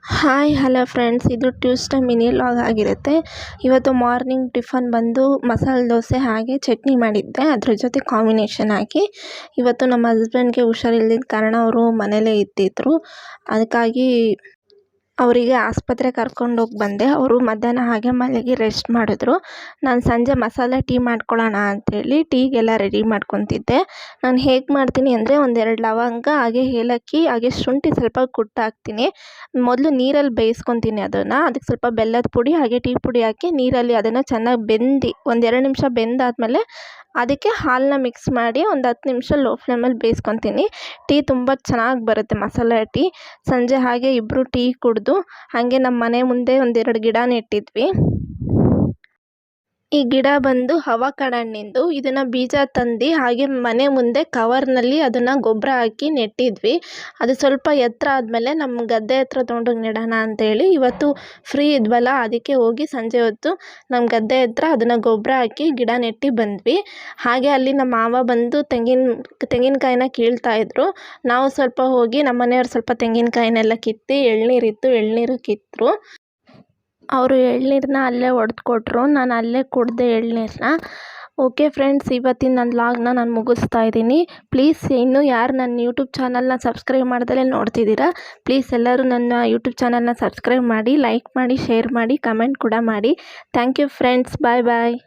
Hi hello friends, ಇದು Tuesday mini vlog ಆಗಿರುತ್ತೆ. ಇವತ್ತು ಮಾರ್ನಿಂಗ್ ಟಿಫನ್ ಬಂದು ಮಸಾಲೆ ದೋಸೆ ಹಾಗೆ ಚಟ್ನಿ ಮಾಡಿದ್ದೆ, ಅದ್ರ ಜೊತೆ ಕಾಂಬಿನೇಷನ್ ಆಗಿ. ಇವತ್ತು ನಮ್ಮ ಹಸ್ಬೆಂಡ್ಗೆ ಹುಷಾರಿಲ್ಲದ ಕಾರಣ ಅವರು ಮನೇಲೇ ಇದ್ದಿದ್ರು. ಅದಕ್ಕಾಗಿ ಅವರಿಗೆ ಆಸ್ಪತ್ರೆಗೆ ಕರ್ಕೊಂಡೋಗಿ ಬಂದೆ. ಅವರು ಮಧ್ಯಾಹ್ನ ಹಾಗೆ ಮಲಗಿ ರೆಸ್ಟ್ ಮಾಡಿದ್ರು. ನಾನು ಸಂಜೆ ಮಸಾಲೆ ಟೀ ಮಾಡ್ಕೊಳ್ಳೋಣ ಅಂಥೇಳಿ ಟೀಗೆಲ್ಲ ರೆಡಿ ಮಾಡ್ಕೊತಿದ್ದೆ. ನಾನು ಹೇಗೆ ಮಾಡ್ತೀನಿ ಅಂದರೆ, 1-2 ಲವಂಗ, ಹಾಗೆ ಏಲಕ್ಕಿ, ಹಾಗೆ ಶುಂಠಿ ಸ್ವಲ್ಪ ಕುಟ್ಟಾಕ್ತೀನಿ. ಮೊದಲು ನೀರಲ್ಲಿ ಬೇಯಿಸ್ಕೊತೀನಿ ಅದನ್ನು. ಅದಕ್ಕೆ ಸ್ವಲ್ಪ ಬೆಲ್ಲದ ಪುಡಿ ಹಾಗೆ ಟೀ ಪುಡಿ ಹಾಕಿ ನೀರಲ್ಲಿ ಅದನ್ನು ಚೆನ್ನಾಗಿ ಬೆಂದು 1-2 ನಿಮಿಷ ಬೆಂದಾದಮೇಲೆ ಅದಕ್ಕೆ ಹಾಲನ್ನ ಮಿಕ್ಸ್ ಮಾಡಿ ಒಂದು 10 ನಿಮಿಷ ಲೋ ಫ್ಲೇಮಲ್ಲಿ ಬೇಯಿಸ್ಕೊತೀನಿ. ಟೀ ತುಂಬ ಚೆನ್ನಾಗಿ ಬರುತ್ತೆ, ಮಸಾಲೆ ಟೀ. ಸಂಜೆ ಹಾಗೆ ಇಬ್ಬರು ಟೀ ಕುಡಿದು ಹಾಗೆ ನಮ್ಮ ಮನೆ ಮುಂದೆ 1-2 ಗಿಡ ನೆಟ್ಟಿದ್ವಿ. ಈ ಗಿಡ ಬಂದು ಅವಕಾಡೊ ಹಣ್ಣಿಂದು. ಇದನ್ನು ಬೀಜ ತಂದು ಹಾಗೆ ಮನೆ ಮುಂದೆ ಕವರ್ನಲ್ಲಿ ಅದನ್ನು ಗೊಬ್ಬರ ಹಾಕಿ ನೆಟ್ಟಿದ್ವಿ. ಅದು ಸ್ವಲ್ಪ ಎತ್ತರ ಆದಮೇಲೆ ನಮ್ಮ ಗದ್ದೆ ಹತ್ರ ತೊಗೊಂಡೋಗಿ ನೆಡೋಣ ಅಂತೇಳಿ ಇವತ್ತು ಫ್ರೀ ಇದ್ವಲ್ಲ, ಅದಕ್ಕೆ ಹೋಗಿ ಸಂಜೆ ಹೊತ್ತು ನಮ್ಮ ಗದ್ದೆ ಹತ್ರ ಅದನ್ನು ಗೊಬ್ಬರ ಹಾಕಿ ಗಿಡ ನೆಟ್ಟು ಬಂದ್ವಿ. ಹಾಗೆ ಅಲ್ಲಿ ನಮ್ಮ ಮಾವ ಬಂದು ತೆಂಗಿನಕಾಯಿನ ಕೀಳ್ತಾಯಿದ್ರು. ನಾವು ಸ್ವಲ್ಪ ಹೋಗಿ ನಮ್ಮ ಮನೆಯವ್ರು ಸ್ವಲ್ಪ ತೆಂಗಿನಕಾಯಿನೆಲ್ಲ ಕಿತ್ತು ಎಳ್ನೀರಿತ್ತು, ಎಳ್ನೀರು ಕಿತ್ತರು. ಅವರು ಎಳ್ನೀರನ್ನ ಅಲ್ಲೇ ಒಡೆದು ಕೊಟ್ಟರು. ನಾನು ಅಲ್ಲೇ ಕುಡಿದೆ ಎಳ್ನೀರನ್ನ. ಓಕೆ ಫ್ರೆಂಡ್ಸ್, ಇವತ್ತಿನ ನನ್ನ ವ್ಲಾಗ್ನ ನಾನು ಮುಗಿಸ್ತಾ ಇದ್ದೀನಿ. ಪ್ಲೀಸ್ ಇನ್ನೂ ಯಾರು ನನ್ನ ಯೂಟ್ಯೂಬ್ ಚಾನಲ್ನ ಸಬ್ಸ್ಕ್ರೈಬ್ ಮಾಡ್ದಲೇ ನೋಡ್ತಿದ್ದೀರಾ, ಪ್ಲೀಸ್ ಎಲ್ಲರೂ ನನ್ನ ಯೂಟ್ಯೂಬ್ ಚಾನಲ್ನ ಸಬ್ಸ್ಕ್ರೈಬ್ ಮಾಡಿ, ಲೈಕ್ ಮಾಡಿ, ಶೇರ್ ಮಾಡಿ, ಕಮೆಂಟ್ ಕೂಡ ಮಾಡಿ. Thank you friends, bye bye.